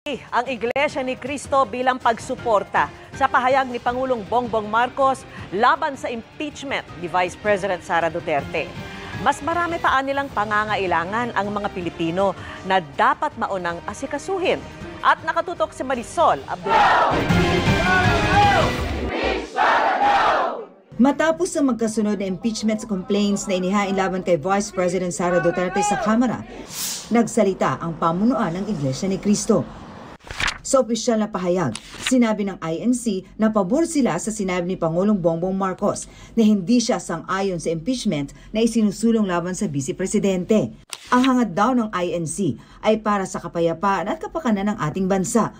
Ang Iglesia ni Cristo bilang pagsuporta sa pahayag ni Pangulong Bongbong Marcos laban sa impeachment ni Vice President Sara Duterte. Mas marami pa nilang pangangailangan ang mga Pilipino na dapat maunang asikasuhin. At nakatutok si Marisol Abdullah. Matapos ang magkasunod na impeachment complaints na inihain laban kay Vice President Sara Duterte sa Kamara, nagsalita ang pamunuan ng Iglesia ni Cristo. Sa opisyal na pahayag, sinabi ng INC na pabor sila sa sinabi ni Pangulong Bongbong Marcos na hindi siya sang-ayon sa impeachment na isinusulong laban sa Vice Presidente. Ang hangad daw ng INC ay para sa kapayapaan at kapakanan ng ating bansa.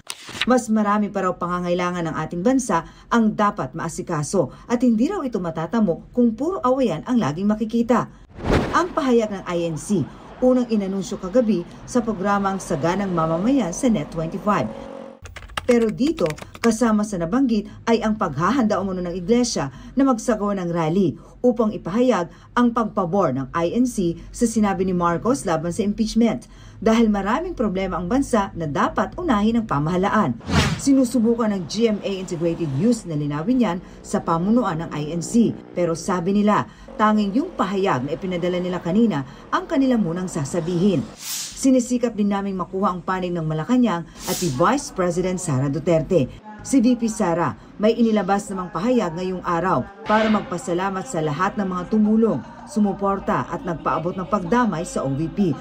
Mas marami pa raw pangangailangan ng ating bansa ang dapat maasikaso at hindi raw ito matatamo kung puro awayan ang laging makikita. Ang pahayag ng INC, unang inanunsyo kagabi sa programang Saganang Mamamayan sa Net25. Pero dito, kasama sa nabanggit ay ang paghahanda umano ng Iglesia na magsagawa ng rally upang ipahayag ang pagpabor ng INC sa sinabi ni Marcos laban sa impeachment dahil maraming problema ang bansa na dapat unahin ng pamahalaan. Sinusubukan ng GMA Integrated News na linawin yan sa pamunuan ng INC. Pero sabi nila, tanging yung pahayag na ipinadala nila kanina ang kanila munang sasabihin. Sinisikap din naming makuha ang panig ng Malacanang at si Vice President Sara Duterte. Si VP Sara may inilabas namang pahayag ngayong araw para magpasalamat sa lahat ng mga tumulong, sumuporta at nagpaabot ng pagdamay sa OVP.